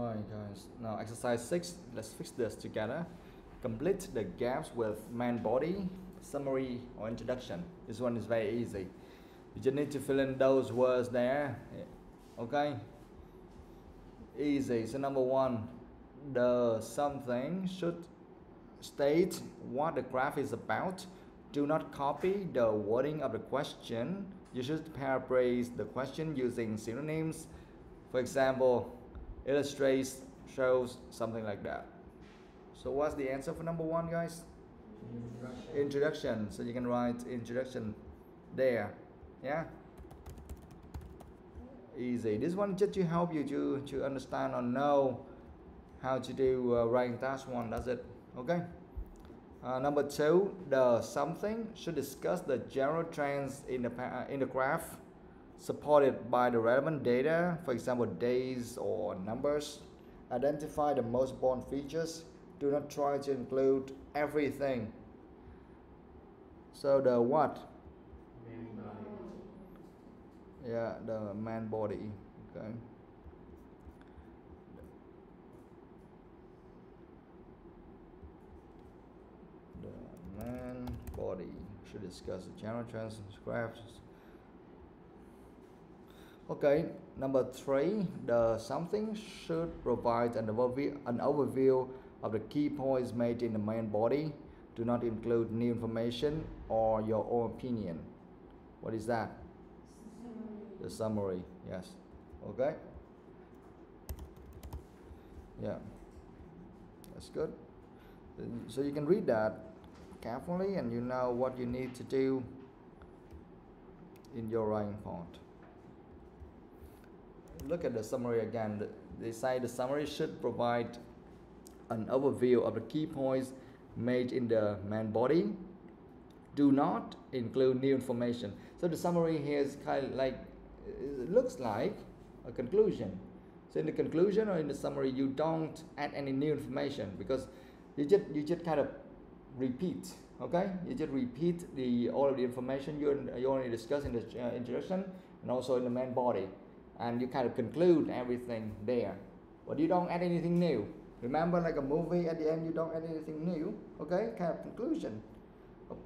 Alright guys, now exercise 6, let's fix this together. Complete the gaps with main body, summary or introduction. This one is very easy. You just need to fill in those words there. Okay? Easy. So number 1, the something should state what the graph is about. Do not copy the wording of the question. You should paraphrase the question using synonyms. For example, illustrates, shows, something like that. So what's the answer for number 1, guys? Introduction. So you can write introduction there. Yeah? Easy. This one just to help you to understand or know how to do writing task 1. That's it. Okay? Number 2, the something should discuss the general trends in the graph, supported by the relevant data, for example, days or numbers. Identify the most important features. Do not try to include everything. So the what? Main body. Yeah, the man body. Okay. The man body should discuss the general trends and graphs. Okay, number 3, the something should provide an overview of the key points made in the main body. Do not include new information or your own opinion. What is that? Summary. The summary, yes. Okay. Yeah, that's good. So you can read that carefully and you know what you need to do in your writing part. Look at the summary again. They say the summary should provide an overview of the key points made in the main body. Do not include new information. So the summary here is kind of like, it looks like a conclusion. So in the conclusion or in the summary, you don't add any new information because you just kind of repeat. Okay, you just repeat all of the information you already discussed in the introduction and also in the main body. And you kind of conclude everything there, but you don't add anything new. Remember, like a movie, at the end you don't add anything new. Okay, kind of conclusion,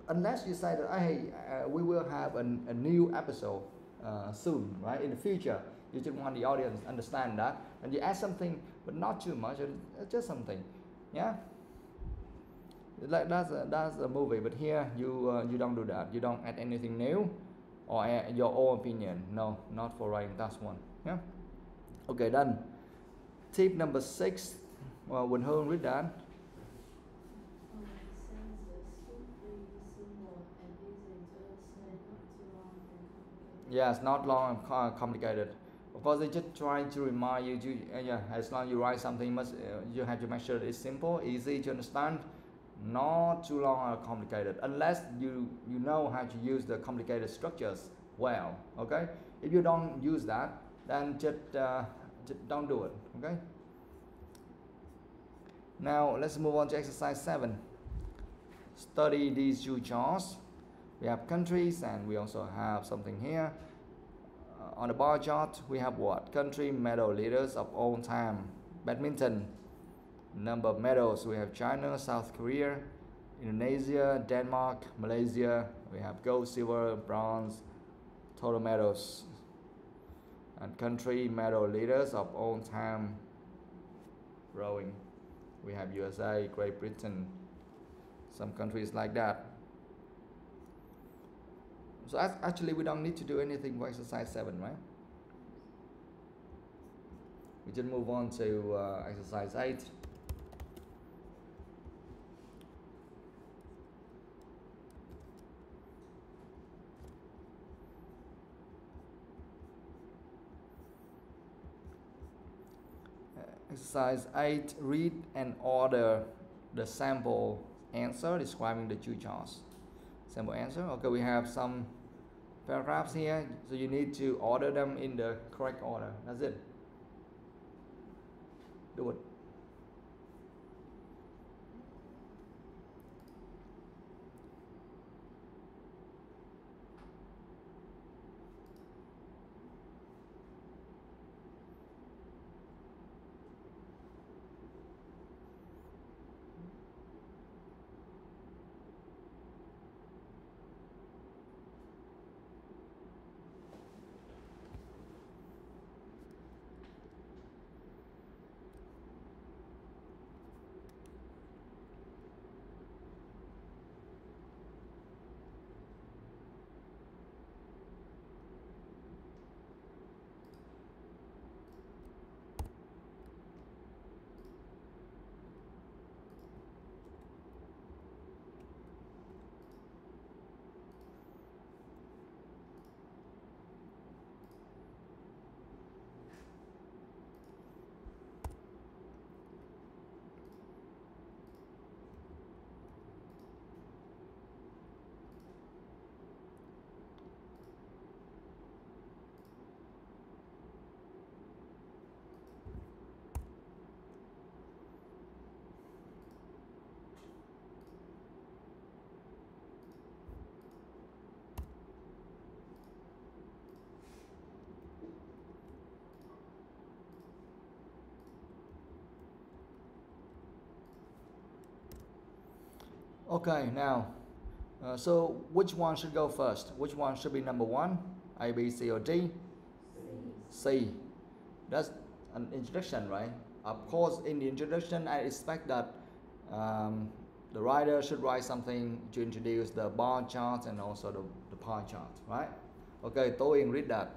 unless you say that hey, we will have a new episode soon, right, in the future. You just want the audience to understand that, and you add something, but not too much, just something. Yeah, like that's a movie, but here you don't do that. You don't add anything new or your own opinion. No, not for writing task 1. Yeah. Okay, done. Tip number 6. Well, Quỳnh Hương, read that. Yes, not long and complicated. Of course, they just trying to remind you to yeah. As long as you write something, you have to make sure it's simple, easy to understand, not too long or complicated. Unless you know how to use the complicated structures well. Okay. If you don't use that, then just don't do it. Okay. Now let's move on to exercise 7. Study these 2 charts. We have countries and we also have something here. On the bar chart, we have what? Country medal leaders of all time. Badminton. Number of medals, we have China, South Korea, Indonesia, Denmark, Malaysia. We have gold, silver, bronze, total medals. And country medal leaders of all time. Rowing. We have USA, Great Britain, some countries like that. So actually we don't need to do anything for exercise 7, right? We just move on to exercise 8. Exercise 8, read and order the sample answer describing the 2 charts. Sample answer. Okay, we have some paragraphs here, so you need to order them in the correct order. That's it. Do it. Okay, now, so which one should go first? Which one should be number one? A, B, C, or D? C. That's an introduction, right? Of course, in the introduction, I expect that the writer should write something to introduce the bar chart and also the pie chart, right? Okay, TOEIC, read that.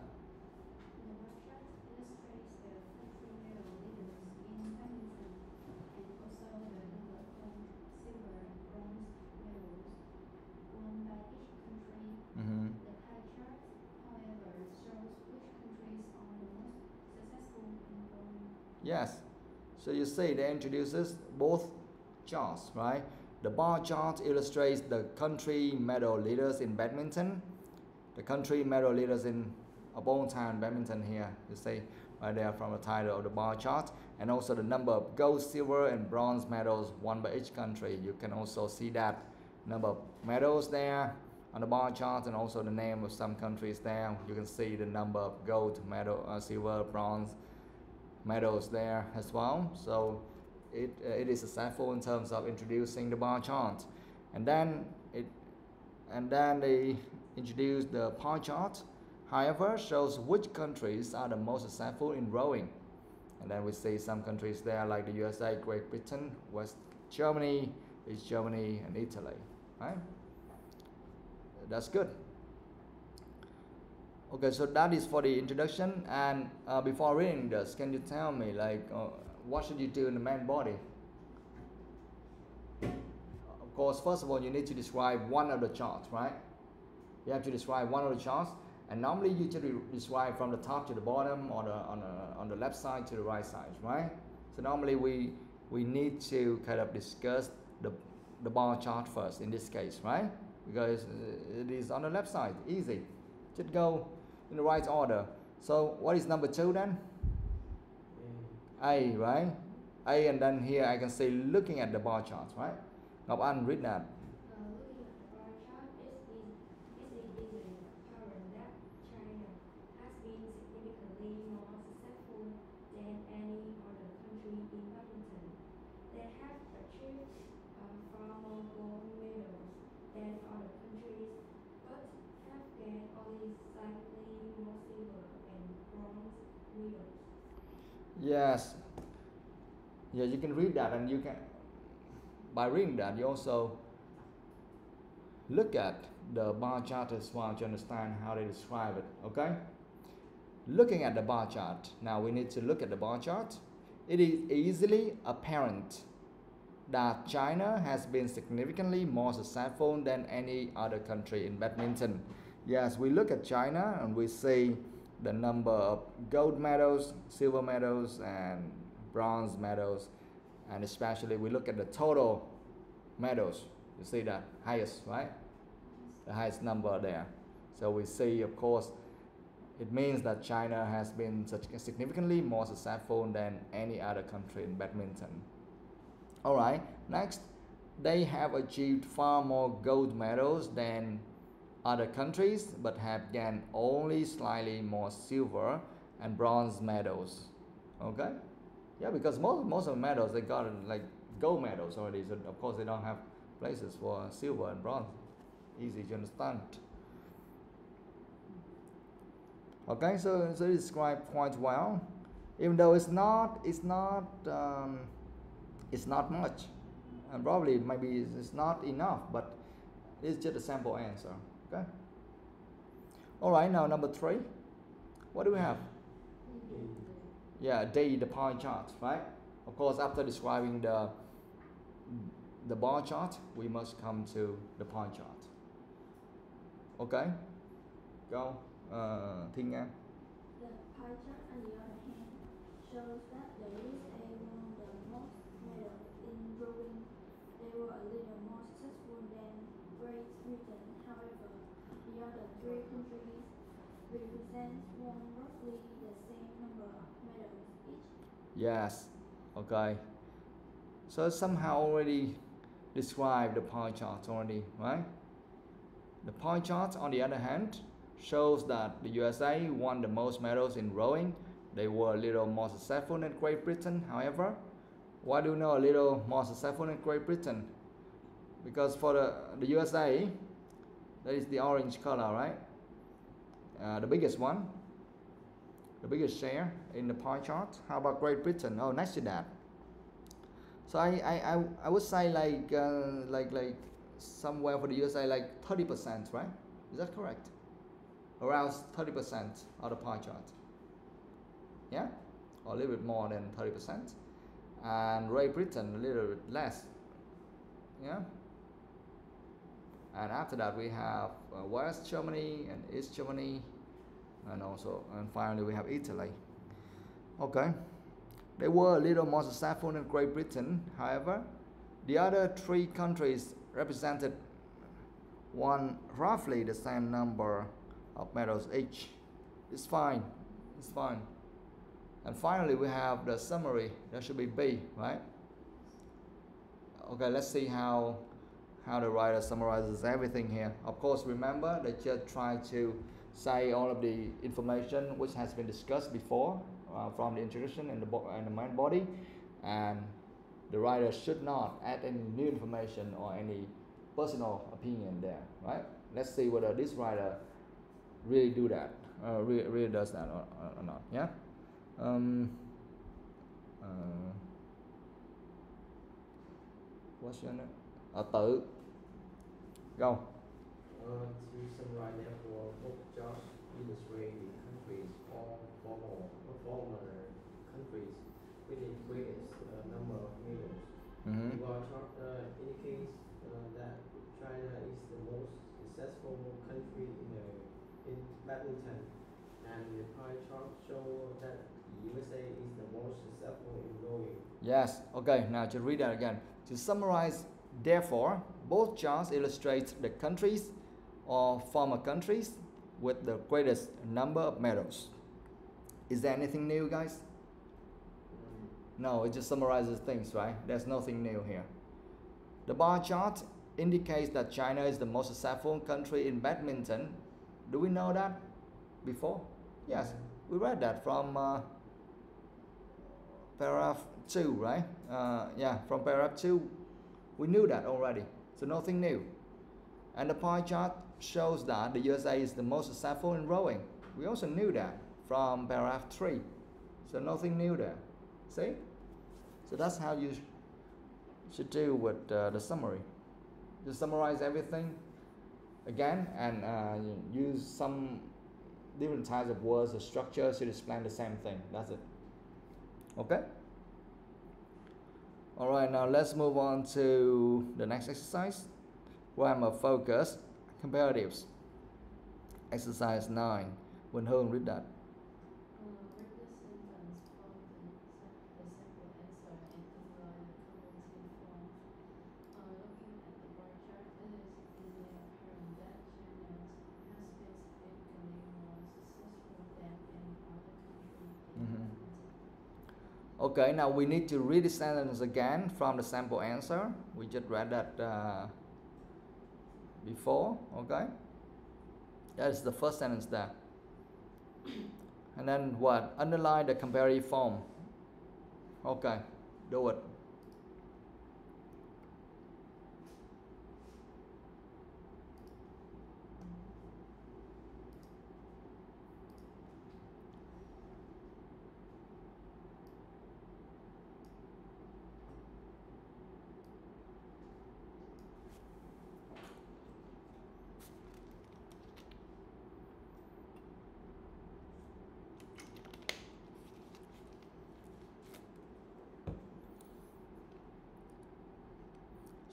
The workshop illustrates the country medal leaders in badminton and also the number of gold, silver, and bronze medals won by each country. Mm-hmm. The pie chart, however, shows which countries are the most successful in rowing. Yes. So you see, they introduces both charts, right? The bar chart illustrates the country medal leaders in badminton. The country medal leaders in upon time badminton here, you see, right there from the title of the bar chart, and also the number of gold, silver, and bronze medals won by each country. You can also see that number of medals there on the bar chart, and also the name of some countries there. You can see the number of gold medal, silver, bronze medals there as well. So it is successful in terms of introducing the bar chart, and then they introduced the pie chart. However, shows which countries are the most successful in rowing, and then we see some countries there like the USA, Great Britain, West Germany, East Germany, and Italy. Right? That's good. Okay, so that is for the introduction. And before reading this, can you tell me what should you do in the main body? Of course, first of all, you need to describe one of the charts, right? You have to describe one of the charts, and normally you should describe from the top to the bottom, or on the left side to the right side, right? So normally we need to kind of discuss the bar chart first in this case, right? Because it is on the left side, easy. Just go in the right order. So what is number 2 then? A, right? A, and then here I can say looking at the bar chart, right? Ngọc Anh, read that. Looking at the bar chart, it's easily apparent that China has been significantly more successful than any other country in badminton. They have achieved far more gold medals than other countries, but have gained only slightly more silver and bronze medals. Yes. Yeah, you can read that, and you can, by reading that, you also look at the bar chart as well to understand how they describe it, okay? Looking at the bar chart, now we need to look at the bar chart. It is easily apparent that China has been significantly more successful than any other country in badminton. Yes, we look at China and we see the number of gold medals, silver medals, and bronze medals, and especially we look at the total medals. You see that highest, right? The highest number there. So we see, of course, it means that China has been significantly more successful than any other country in badminton. All right, next, they have achieved far more gold medals than other countries, but have gained only slightly more silver and bronze medals. Okay, yeah, because most of the medals they got like gold medals already, so of course they don't have places for silver and bronze. Easy to understand. Okay, so described quite well, even though it's not much, and probably maybe it's not enough, but it's just a sample answer. Okay. All right, now number 3. What do we have? Yeah, D, the pie chart, right? Of course, after describing the bar chart, we must come to the pie chart. Okay, go. Thiên Nga. The pie chart, on the other hand, shows that the USA won the most medals in rowing. They were a little more successful than Great Britain. However, the other 3 countries won roughly the same number of medals each. Yes. Okay. So somehow already described the pie chart already, right? The pie chart, on the other hand, shows that the USA won the most medals in rowing. They were a little more successful than Great Britain. However, why do you know a little more successful than Great Britain? because for the USA, that is the orange color, right? The biggest one, the biggest share in the pie chart. How about Great Britain? Oh, next to that. So I would say like somewhere for the USA like 30%, right? Is that correct? Around 30% of the pie chart. Yeah, or a little bit more than 30%. And Great Britain a little bit less. Yeah. And after that we have West Germany and East Germany, and finally we have Italy. Okay, they were a little more successful than Great Britain. However, the other three countries represented roughly the same number of medals each. It's fine. It's fine. And finally we have the summary. That should be B, right? Okay, let's see how the writer summarizes everything here. Of course, remember they just try to say all of the information which has been discussed before from the introduction and the main body, and the writer should not add any new information or any personal opinion there, right? Let's see whether this writer really do that, really does that or not. Yeah. What's your name? Tự. Go. To summarize, therefore, both jobs illustrate the countries or former countries with the greatest number of medals. The bar chart indicates that China is the most successful country in badminton, and the pie chart shows that the USA is the most successful in rowing. Yes. Okay. Now to read that again. To summarize, therefore, both charts illustrate the countries or former countries with the greatest number of medals. Is there anything new, guys? No, it just summarizes things, right? There's nothing new here. The bar chart indicates that China is the most successful country in badminton. Do we know that before? Yes, we read that from paragraph 2, right? Yeah, from paragraph 2, we knew that already. So nothing new. And the pie chart shows that the USA is the most successful in rowing. We also knew that from paragraph 3. So nothing new there. See? So that's how you should do with the summary. Just summarize everything again and use some different types of words or structures to explain the same thing. That's it. Okay? Alright, now let's move on to the next exercise. Grammar focus, comparatives. Exercise 9. When Hương read that. Read the sentence from the simple answer and underline the comparative form. Looking at the bar chart, it is easily apparent that China has been significantly more successful than any other country in badminton. Okay, now we need to read the sentence again from the sample answer. We just read that before, okay? That is the first sentence there. And then what? Underline the comparative form. Okay, do it.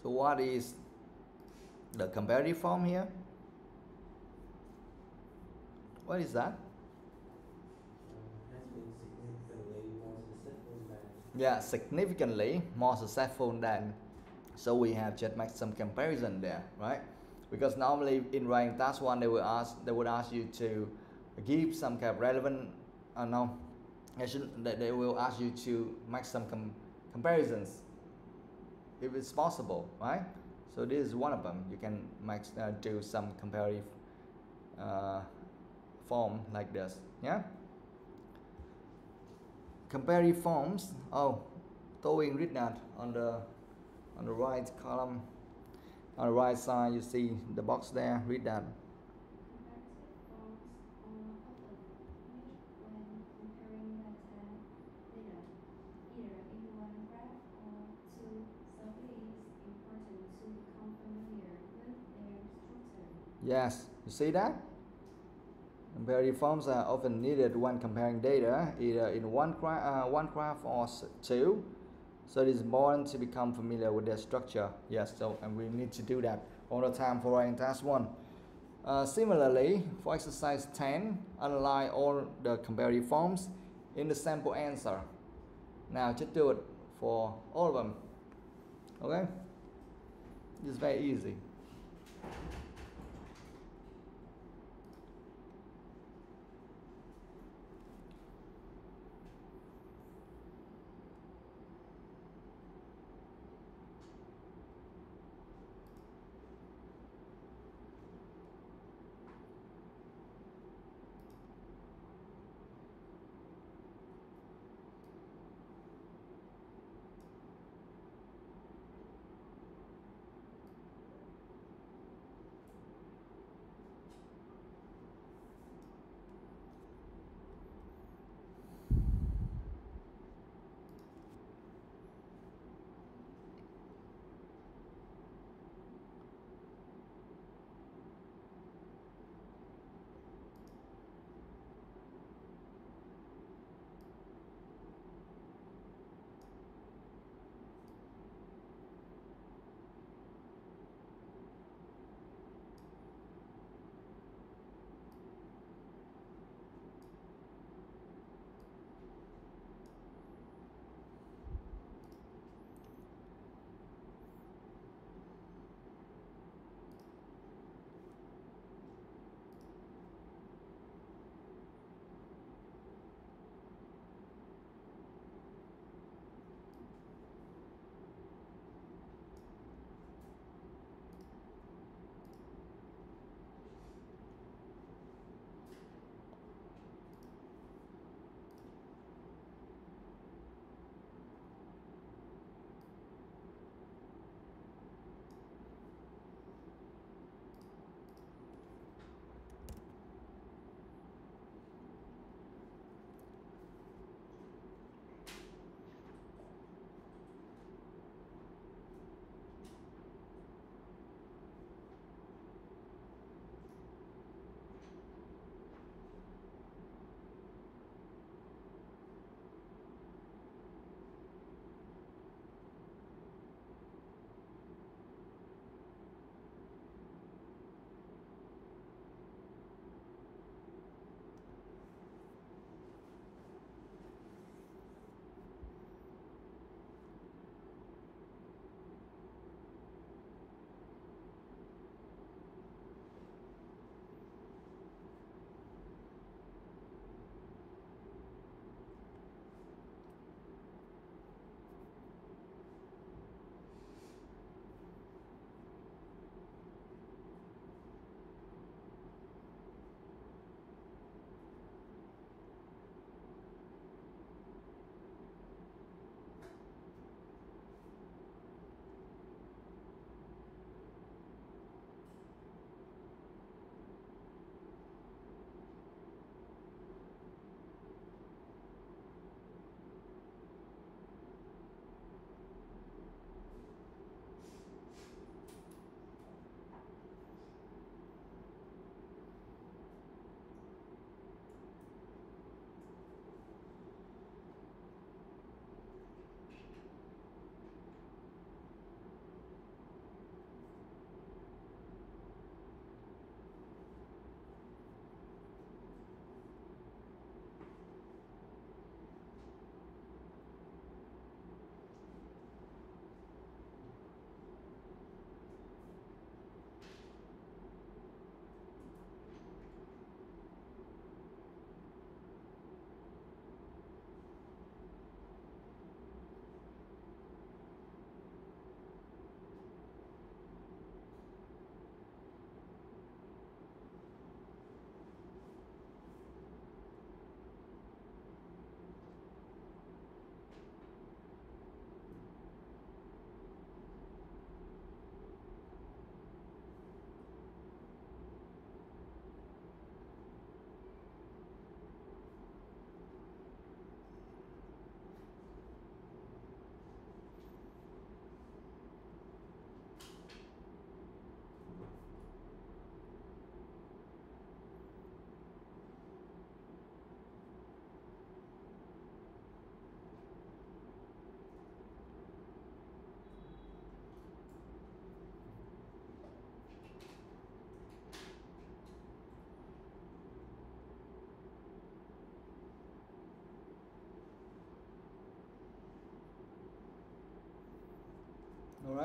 So what is the comparative form here? What is that? Has been significantly more successful than. Yeah, significantly more successful than. So we have just make some comparison there, right? Because normally in writing task 1 they would ask you to give some kind of relevant they will ask you to make some comparisons if it's possible, right? So this is one of them. You can do some comparative form like this, yeah. Comparative forms. Oh, TOEIC read that on the right column. On the right side, you see the box there. Read that. Comparative forms are often used when comparing data, either in one graph or two, so it is important to become familiar with their structure. Yes, you see that? Comparative forms are often needed when comparing data, either in one graph or two. So it is important to become familiar with their structure. Yes, so and we need to do that all the time for writing task 1. Similarly, for exercise 10, underline all the comparative forms in the sample answer. Now just do it for all of them. Okay? It's very easy.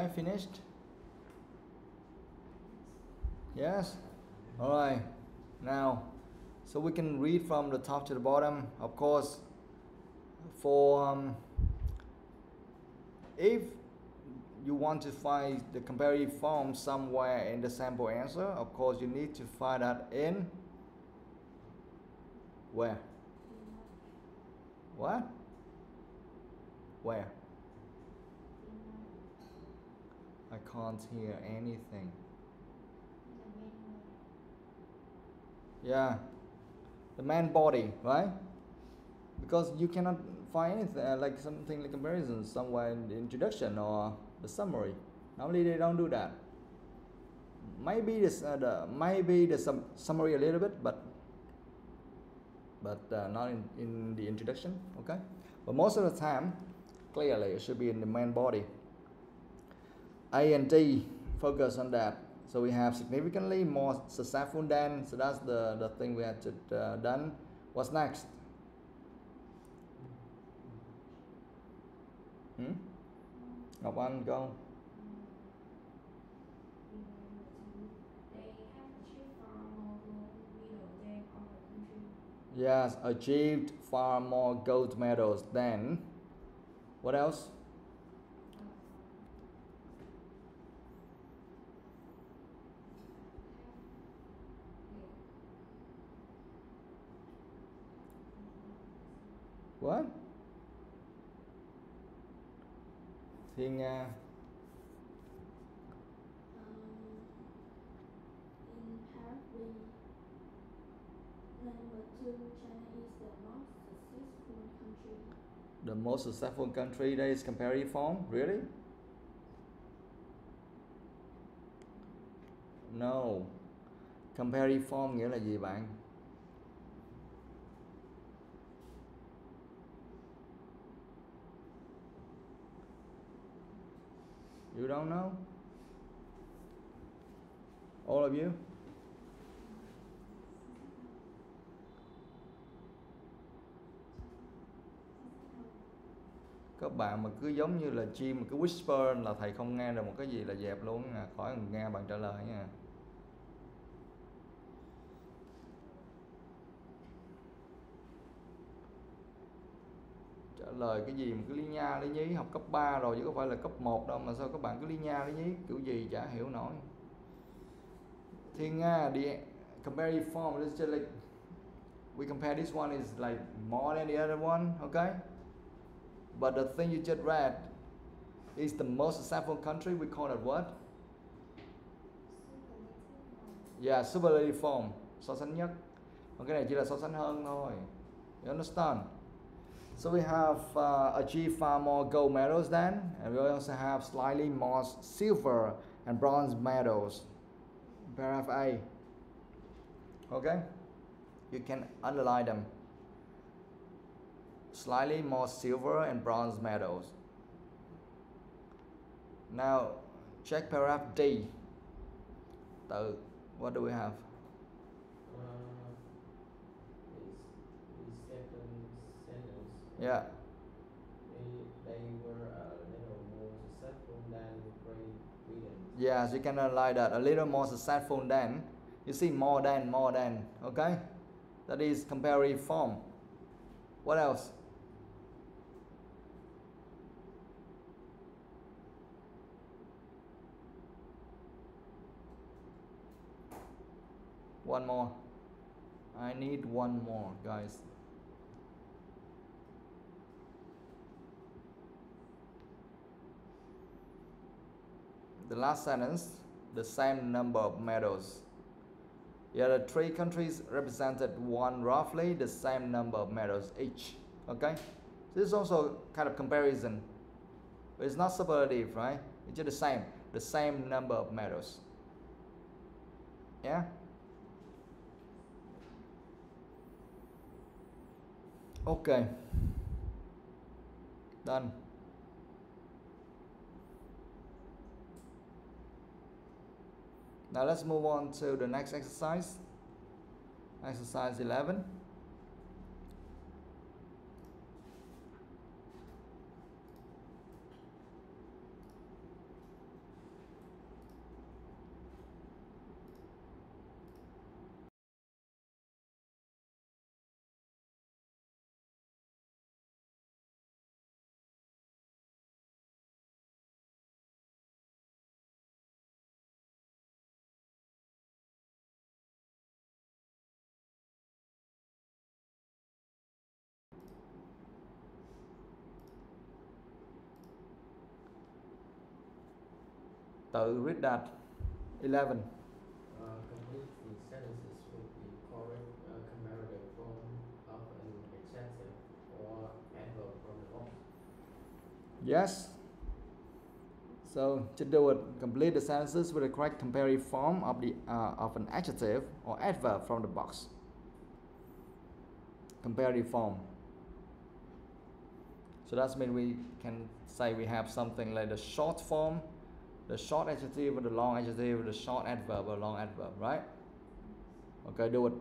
Okay, finished? Yes? Alright. Now, so we can read from the top to the bottom. Of course, for if you want to find the comparative form somewhere in the sample answer, of course you need to find that in where? What? Where? I can't hear anything. Yeah, the main body, right? Because you cannot find anything like something like comparison somewhere in the introduction or the summary. Normally they don't do that. Maybe this maybe the summary a little bit, but not in the introduction. Okay, but most of the time, clearly it should be in the main body. A and T focus on that. So we have significantly more successful than. So that's the thing we had to done. What's next? Ngọc Anh, go. Yes, achieved far more gold medals than. What else? What? Thiên Nga. In part B, number 2, China is the most successful country. The most successful country, that is comparative form, really? No. Comparative form nghĩa là gì bạn? You don't know? All of you? Các bạn mà cứ giống như là chim mà cứ whisper là thầy không nghe được một cái gì là dẹp luôn à. Khỏi nghe bạn trả lời nha. Trả lời cái gì mà cứ lý nha lý nhí, học cấp 3 rồi chứ không phải là cấp 1 đâu mà sao các bạn cứ lý nha lý nhí kiểu gì chả hiểu nổi. Thiên Nga, the comparative form, let's just like we compare, this one is like more than the other one, okay? But the thing you just read is the most successful country, we call it what? Yeah, superlative form, so sánh nhất. Còn cái này chỉ là so sánh hơn thôi. You understand? So we have achieved far more gold medals than, and we also have slightly more silver and bronze medals. Paragraph A. Okay? You can underline them. Slightly more silver and bronze medals. Now, check paragraph D. Tự, what do we have? The second sentence. Yeah. They were a little more successful than Great Britain. Yes, you can underline that. A little more successful than. You see more than. Okay? That is comparative form. What else? One more. I need one more, guys. The last sentence, the same number of medals. Yeah, the three countries represented won roughly the same number of medals each. Okay? This is also kind of comparison. But it's not superlative, right? It's just the same number of medals. Yeah? Okay. Done. Now let's move on to the next exercise. Exercise 11. tự read that. 11. Complete the sentences with the correct comparative form of an adjective or adverb from the box. Yes. So to do it, complete the sentences with the correct comparative form of the of an adjective or adverb from the box. Comparative form. So that means we can say we have something like the short form, the short adjective with the long adjective, the short adverb or long adverb, right? Okay, do it.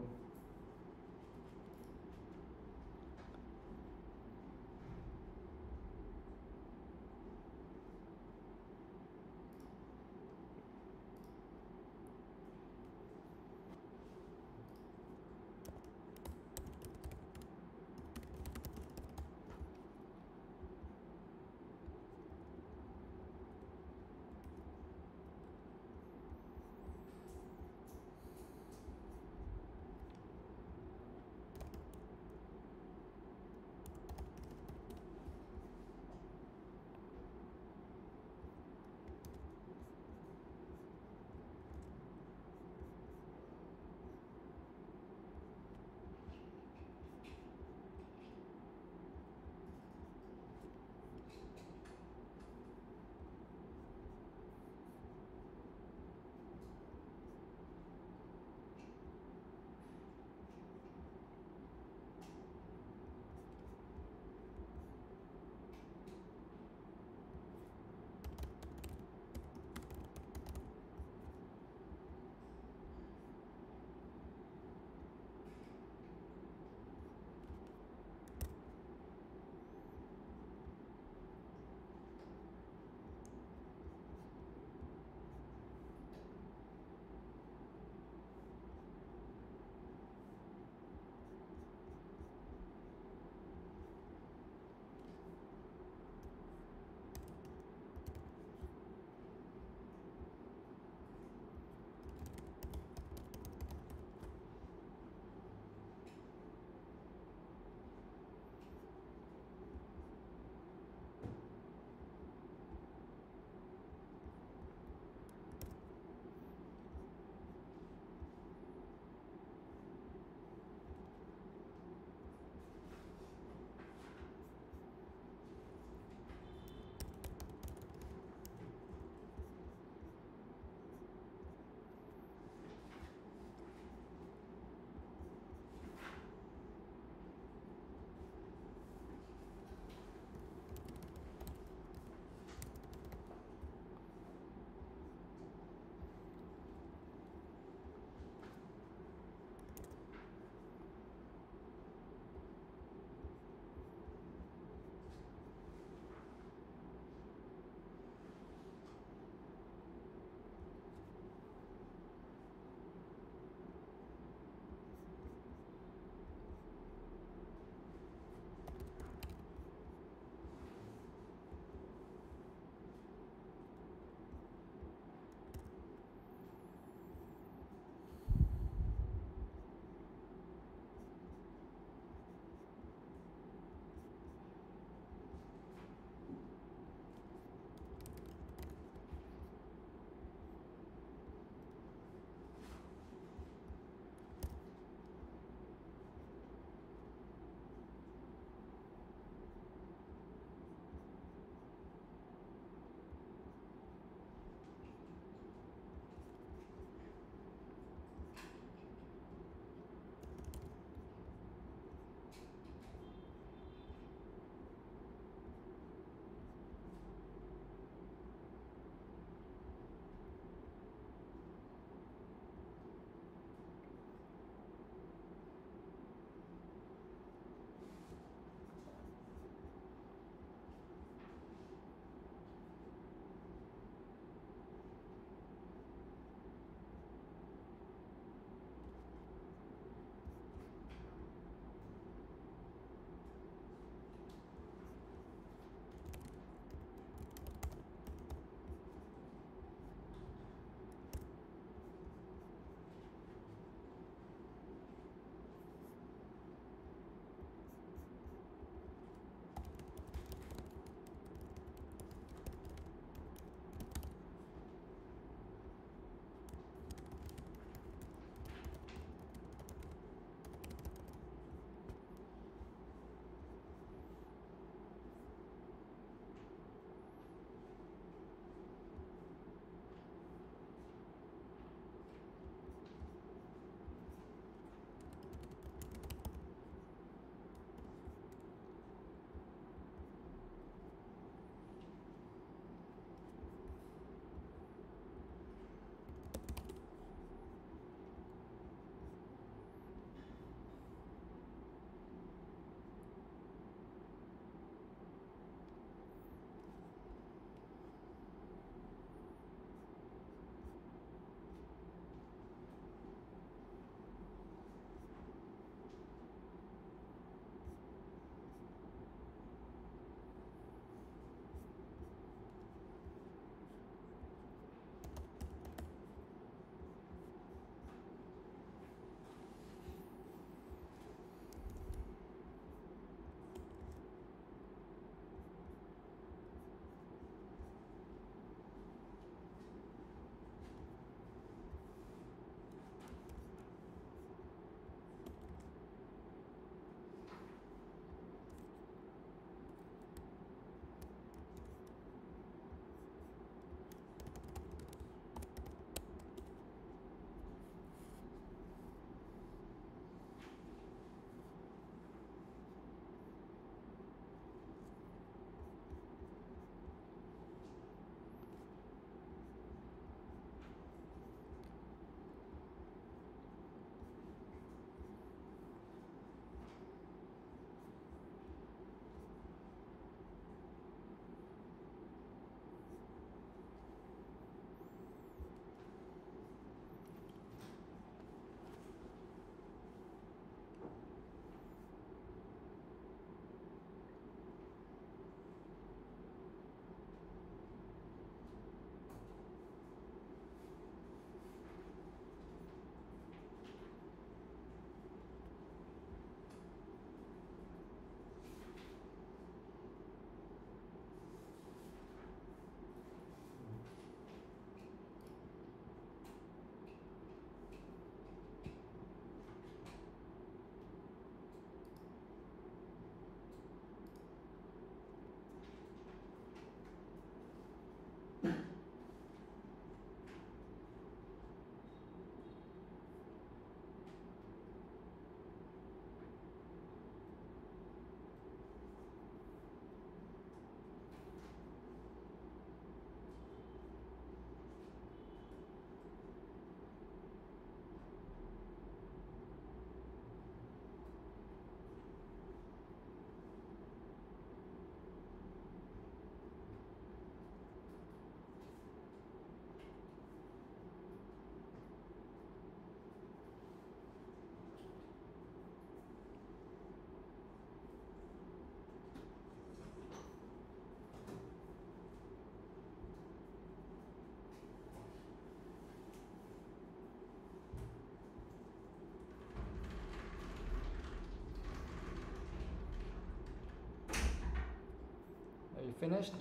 finished?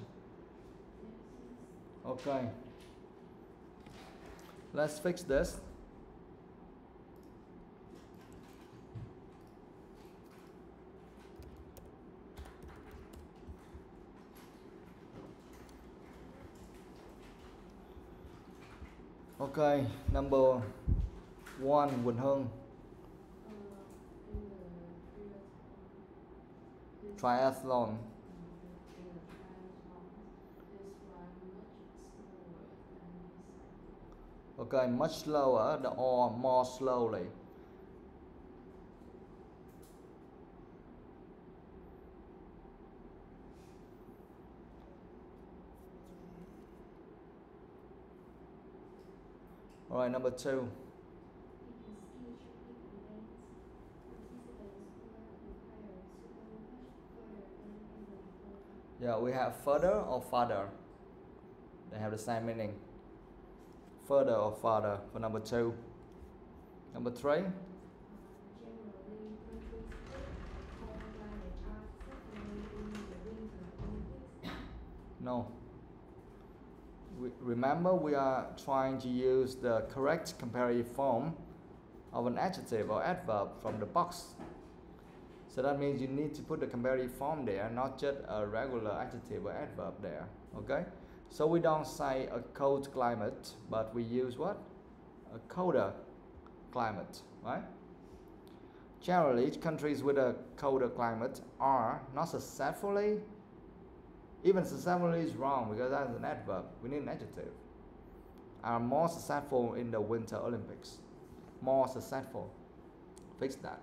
Okay. Let's fix this. Okay, number 1, Quỳnh Hương. Triathlon. Okay, much slower or more slowly. Alright, number 2. Yeah, we have further or farther. They have the same meaning. Further or farther for number 2. Number 3. Generally, countries cold climate are suffering in the Winter Olympics. No. Remember, we are trying to use the correct comparative form of an adjective or adverb from the box. So that means you need to put the comparative form there, not just a regular adjective or adverb there. Okay? So we don't say a cold climate, but we use what? A colder climate, right? Generally, countries with a colder climate are not successfully. Even successfully is wrong because that's an adverb. We need an adjective. Are more successful in the Winter Olympics. More successful. Fix that.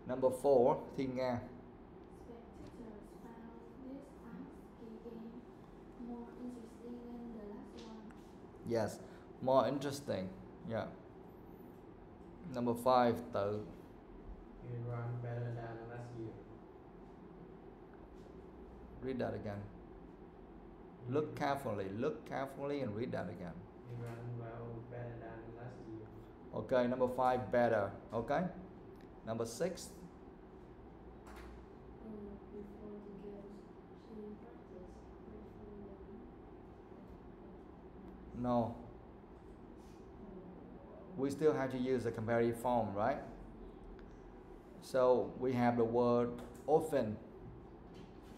Number 4, Thi Nga. Spectators found this ice game more interesting than the last one. Yes, more interesting. Yeah. Number 5, Tự. He ran better than last year. Read that again. Look carefully and read that again. He ran well better than last year. Okay, number 5, better. Okay. Number 6, Before the games, she practiced gratefully. no. We still have to use the comparative form, right? So we have the word often.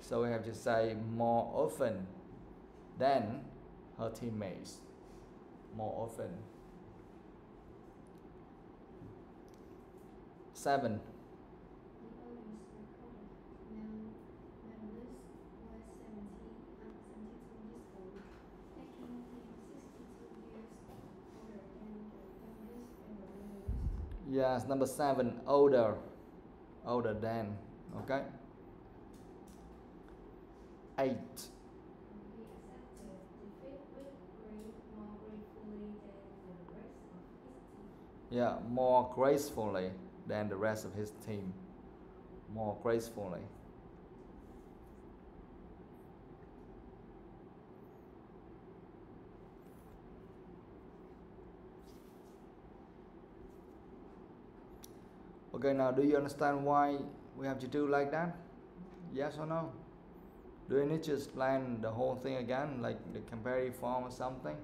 So we have to say more often than her teammates. More often. 7. The earliest recorded medalist was 72 years old, making him 62 years older than the youngest ever medalist. Yes, number 7, older. Older than. Okay. 8. He accepted defeat with more gratefully than the rest of his team. Yeah, more gracefully than the rest of his team. More gracefully. Okay, now do you understand why we have to do like that? Yes or no? Do you need to explain the whole thing again, like the comparative form or something?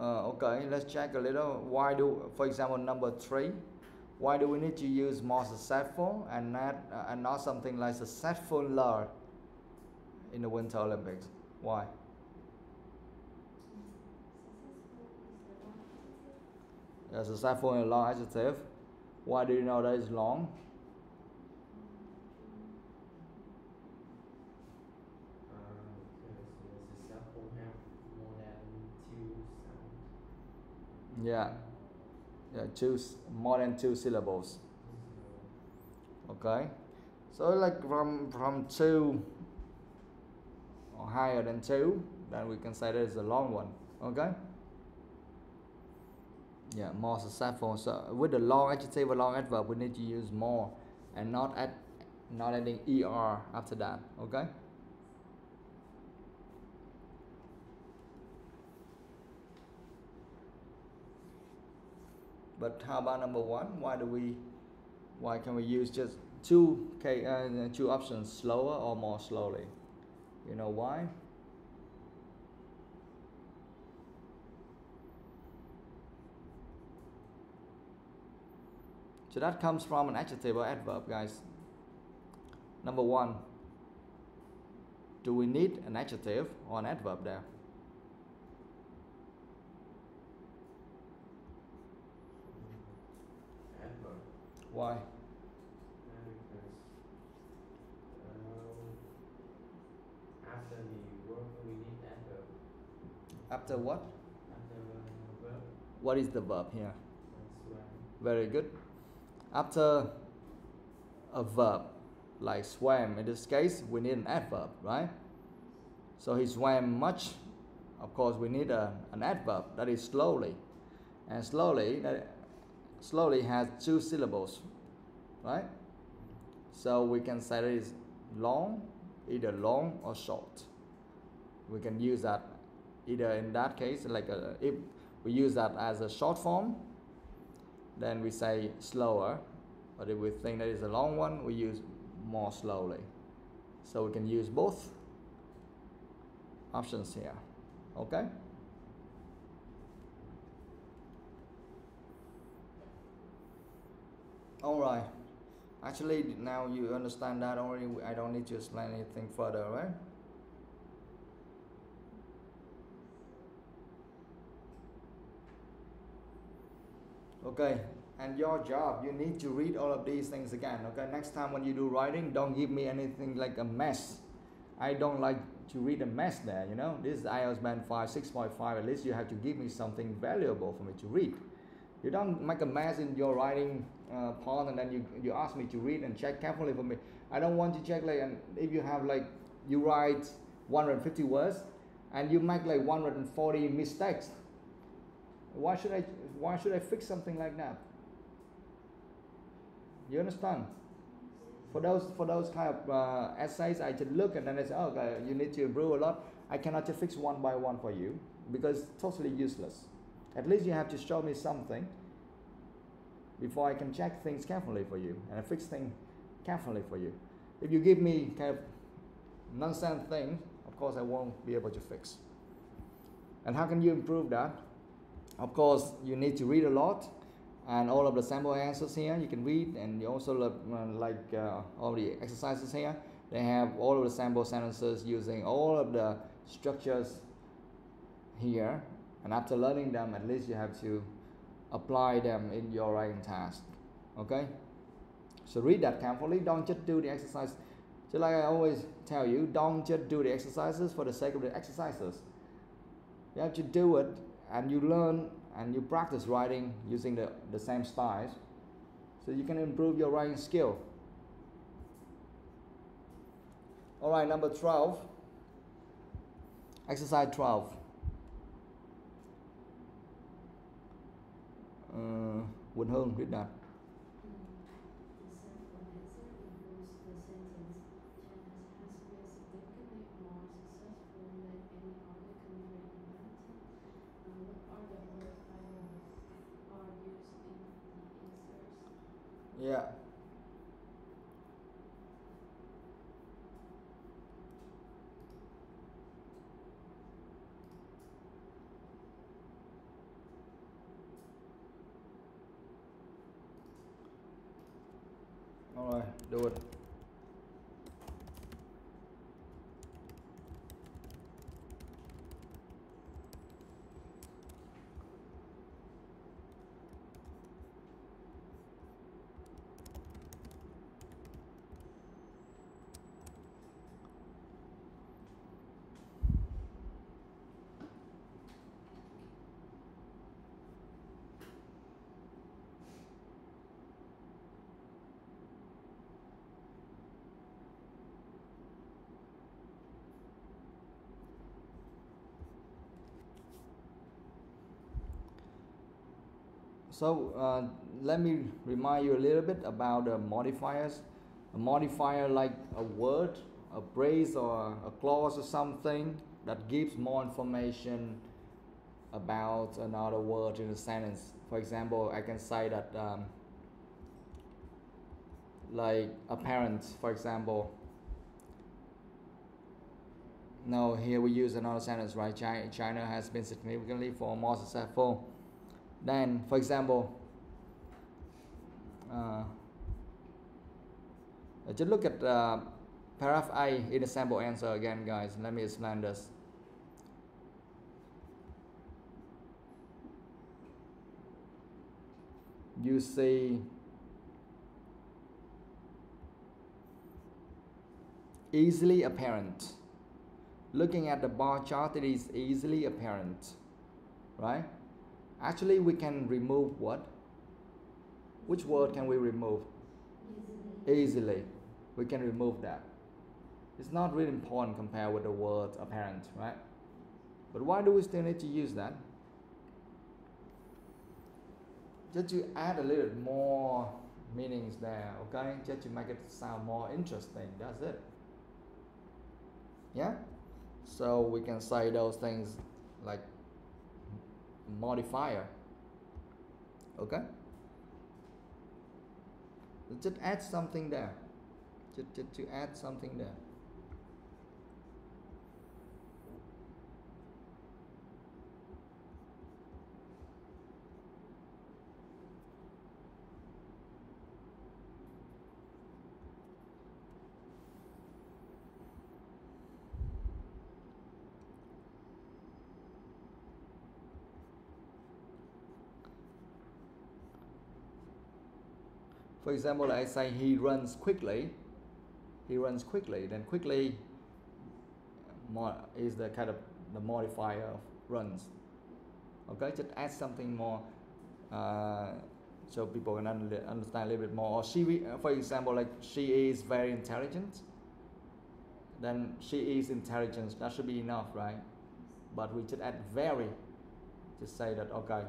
Okay, let's check a little. Why do, for example, number 3, why do we need to use more successful and not something like successfuler in the Winter Olympics? Why? Yeah, successful in a long adjective. Why do you know that is long? Because successful have more than 2 sounds. Yeah, more than 2 syllables. Okay, so like from 2 or higher than 2, then we can say that is a long one. Okay. Yeah, more successful. So with the long adjective or long adverb, we need to use more and not adding er after that. Okay. But how about number one? Why can we use just two options, slower or more slowly? You know why? So that comes from an adjective or adverb, guys. Number one, do we need an adjective or an adverb there? Adverb. Why? Because after the work we need adverb. After what? After verb. What is the verb here? That's why. Very good. After a verb like swam, in this case we need an adverb, right? So he swam much. Of course we need an adverb, that is slowly. And slowly has two syllables, right? So we can say that is long, either long or short. We can use that either in that case, like if we use that as a short form, then we say slower. But if we think that is a long one, we use more slowly. So we can use both options here. Okay? Alright. Actually, now you understand that already. I don't need to explain anything further, right? Okay, and your job, you need to read all of these things again. Okay, next time when you do writing, don't give me anything like a mess. I don't like to read a mess there, you know. This is IELTS Band 5, 6.5. At least you have to give me something valuable for me to read. You don't make a mess in your writing part and then you ask me to read and check carefully for me. I don't want to check like, and if you have like, you write 150 words and you make like 140 mistakes. Why should I fix something like that? You understand? For those kind of essays, I just look and then I say, oh, okay, you need to improve a lot. I cannot just fix one by one for you because it's totally useless. At least you have to show me something before I can check things carefully for you and fix things carefully for you. If you give me kind of nonsense thing, of course I won't be able to fix. And how can you improve that? Of course, you need to read a lot, and all of the sample answers here you can read, and you also all the exercises here. They have all of the sample sentences using all of the structures here, and after learning them, at least you have to apply them in your writing task. Okay? So read that carefully. Don't just do the exercise. Just like I always tell you, don't just do the exercises for the sake of the exercises. You have to do it, and you learn and you practice writing using the same styles, so you can improve your writing skill. Alright, number 12. Exercise 12. Quỳnh Hương, read that. Yeah. All right, do it. So let me remind you a little bit about the modifiers. A modifier like a word, a phrase, or a clause or something that gives more information about another word in a sentence. For example, I can say that like a parent, for example. No, here we use another sentence, right? China has been significantly more successful. Then, for example, just look at paragraph A in the sample answer again, guys. Let me explain this. You see easily apparent. Looking at the bar chart, it is easily apparent, right? Actually, we can remove what? Which word can we remove? Easily. We can remove that. It's not really important compared with the word apparent, right? But why do we still need to use that? Just to add a little more meanings there, okay? Just to make it sound more interesting, that's it. Yeah? So we can say those things like modifier, okay? Just add something there. Just to add something there. For example, I say he runs quickly. He runs quickly. Then quickly is the kind of the modifier of runs. Okay, just add something more so people can understand a little bit more. Or she, for example, like she is very intelligent. Then she is intelligent. That should be enough, right? But we just add very. Just say that okay,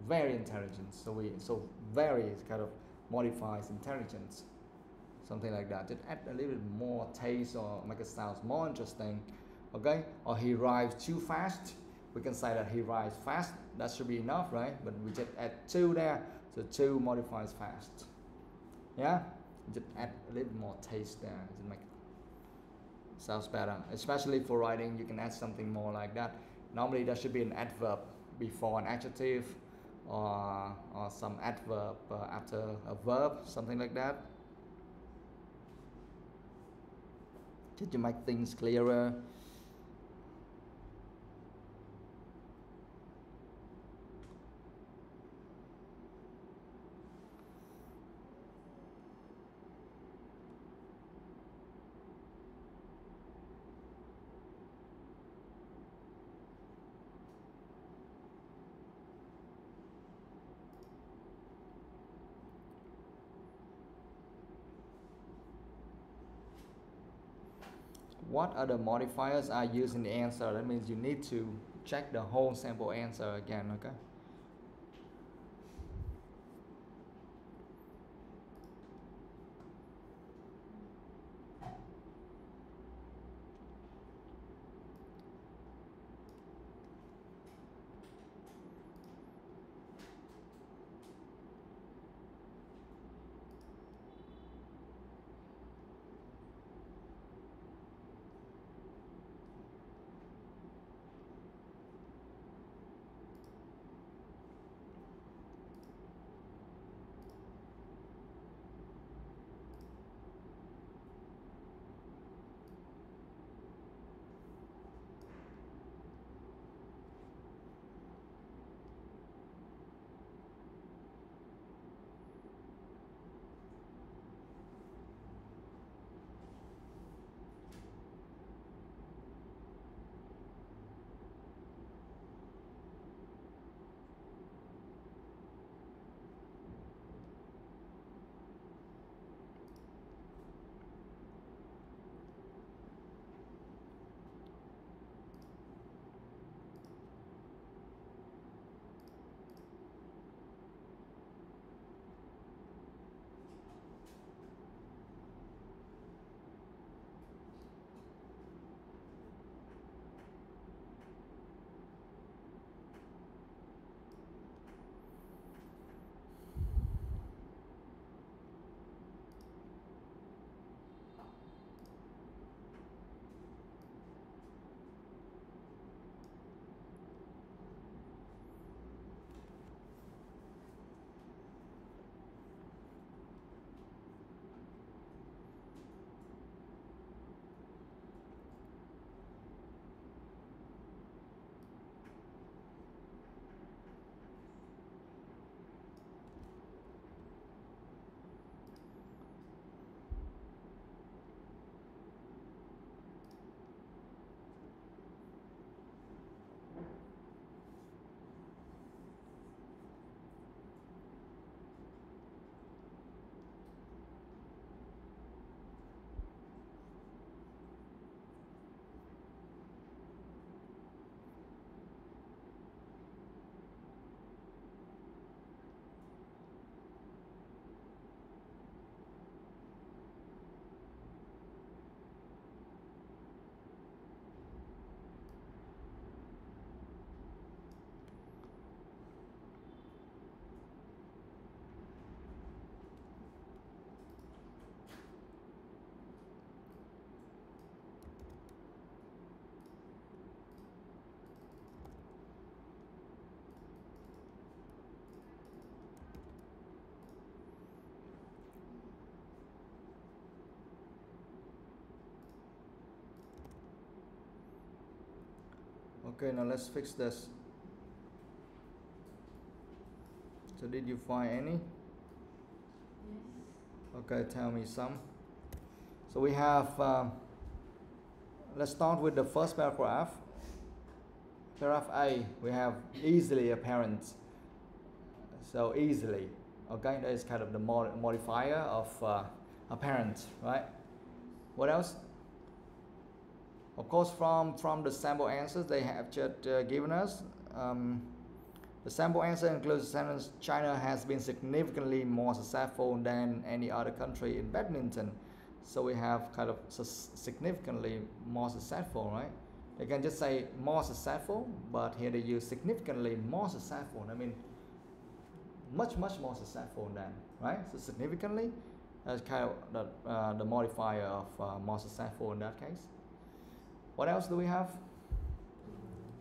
very intelligent. So very is kind of modifies intelligence, something like that. Just add a little bit more taste or make it sound more interesting, okay? Or he arrives too fast. We can say that he arrives fast. That should be enough, right? But we just add too there, so too modifies fast. Yeah, just add a little more taste there. Just make it sounds better. Especially for writing, you can add something more like that. Normally, there should be an adverb before an adjective. Or some adverb after a verb, something like that. Just to make things clearer. What other modifiers are used in the answer? That means you need to check the whole sample answer again, okay? Okay, now let's fix this. So did you find any? Yes. Okay, tell me some. So we have, let's start with the first paragraph. Paragraph A, we have easily apparent. So easily, okay, that is kind of the modifier of apparent, right? What else? Of course, from the sample answers they have just given us, the sample answer includes the sentence, China has been significantly more successful than any other country in badminton. So we have kind of significantly more successful, right? They can just say more successful, but here they use significantly more successful. I mean, much more successful than, right? So significantly, that's kind of the modifier of more successful in that case. What else do we have?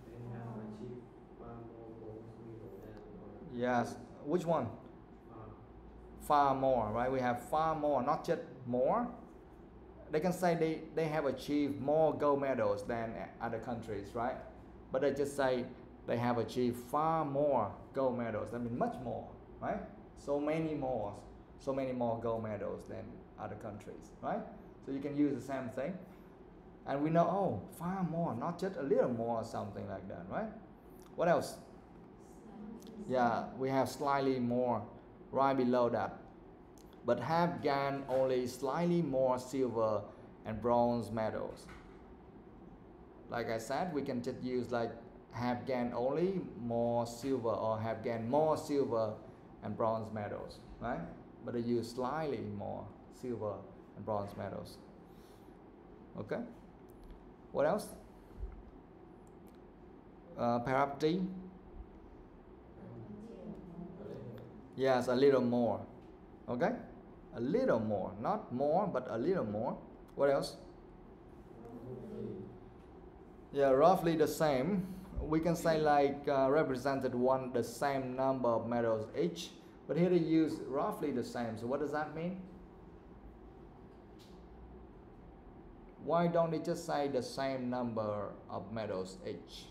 They have achieved far more goals than Yes, which one? far. Far more, right? We have far more, not just more. They can say they have achieved more gold medals than other countries, right? But they just say they have achieved far more gold medals. I mean, much more, right? So many more gold medals than other countries, right? So you can use the same thing. And we know, oh, far more, not just a little more or something like that, right? What else? Yeah, we have slightly more right below that. But have gained only slightly more silver and bronze medals. Like I said, we can just use like have gained only more silver or have gained more silver and bronze medals, right? But they use slightly more silver and bronze medals. Okay? What else? Paragraph D. Yes, a little more. Okay? A little more, not more, but a little more. What else? Yeah, roughly the same. We can say like represented the same number of medals each, but here they use roughly the same. So what does that mean? Why don't they just say the same number of medals each?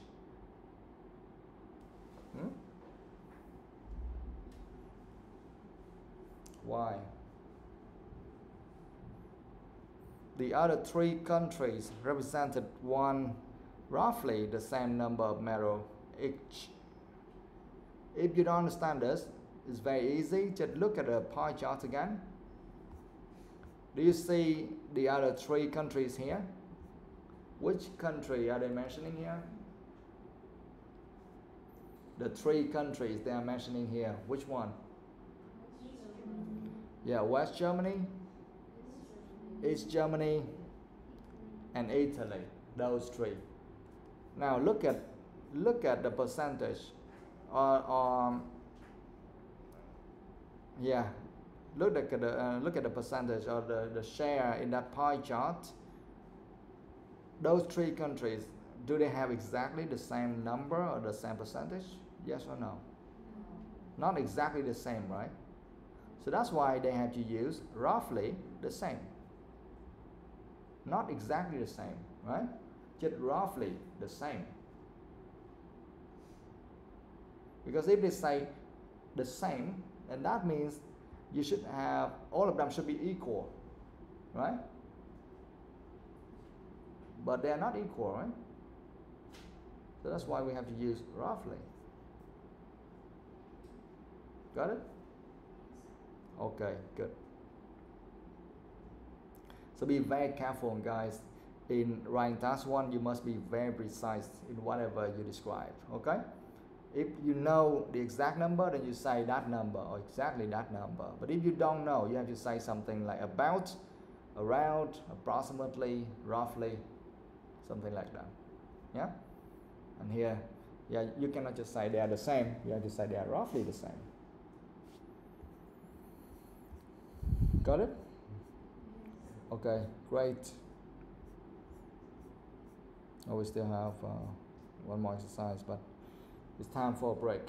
Why? The other three countries represented roughly the same number of medals each. If you don't understand this, it's very easy. Just look at the pie chart again. Do you see the other three countries here? Which country are they mentioning here? The three countries they are mentioning here. Which one? Yeah, West Germany, East Germany, and Italy. Those three. Now look at the percentage, look at the percentage or the share in that pie chart. Those three countries, do they have exactly the same number or the same percentage? Yes or no? Not exactly the same, right? So that's why they have to use roughly the same. Not exactly the same, right? Just roughly the same. Because if they say the same, then that means you should have, all of them should be equal, right? But they are not equal, right? So that's why we have to use roughly. Got it? Okay, good. So be very careful, guys. In writing task 1, you must be very precise in whatever you describe, okay? If you know the exact number, then you say that number or exactly that number. But if you don't know, you have to say something like about, around, approximately, roughly, something like that. Yeah? And here, yeah, you cannot just say they are the same. You have to say they are roughly the same. Got it? Okay, great. Oh, we still have one more exercise, but it's time for a break.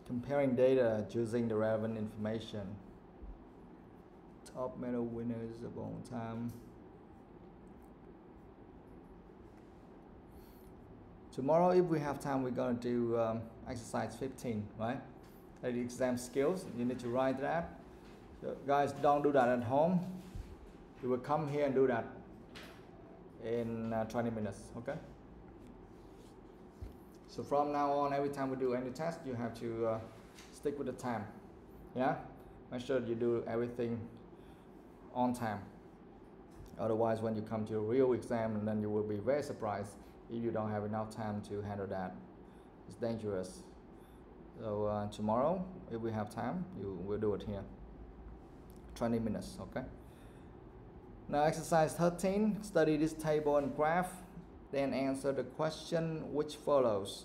Comparing data, choosing the relevant information. Top medal winners of all time. Tomorrow, if we have time, we're going to do exercise 15, right? The exam skills, you need to write that. So guys, don't do that at home. You will come here and do that in 20 minutes, okay? So from now on, every time we do any test, you have to stick with the time, yeah? Make sure you do everything on time. Otherwise, when you come to a real exam, and then you will be very surprised if you don't have enough time to handle that. It's dangerous. So tomorrow, if we have time, you will do it here. 20 minutes, okay? Now exercise 13, study this table and graph, then answer the question which follows.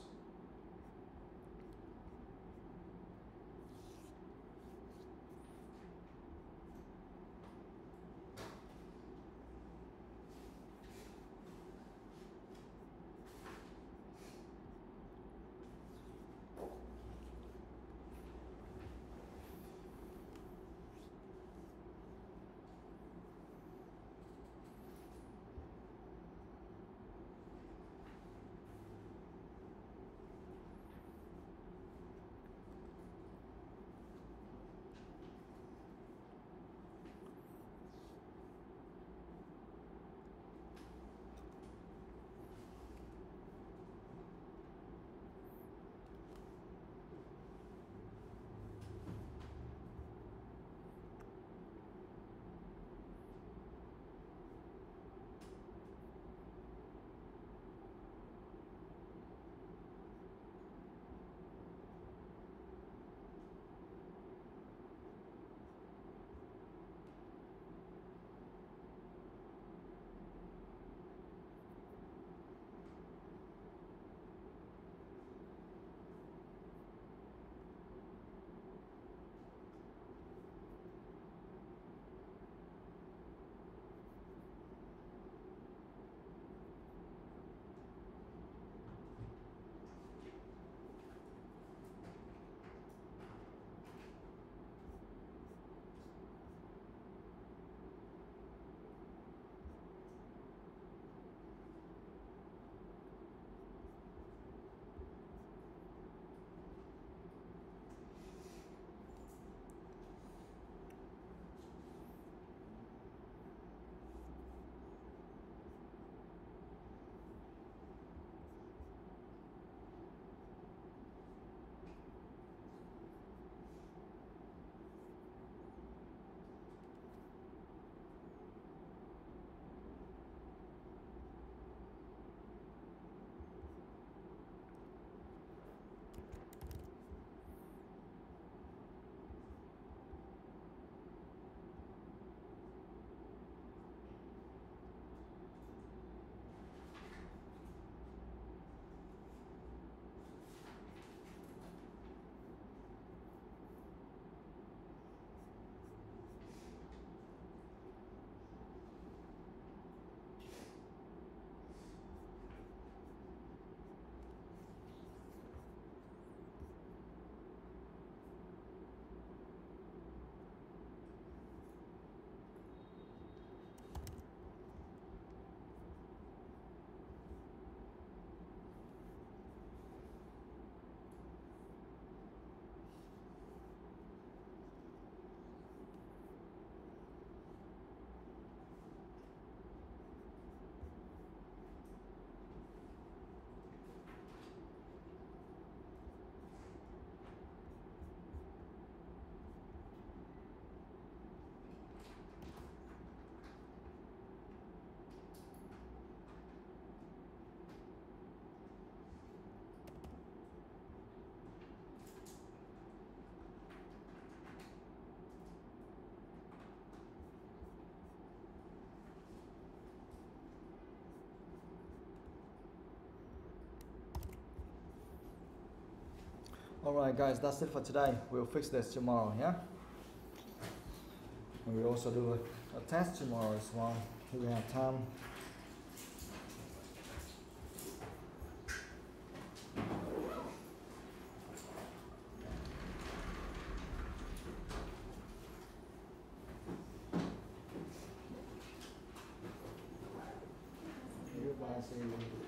Alright guys, that's it for today. We'll fix this tomorrow, yeah? And we'll also do a test tomorrow as well, if we have time. See you.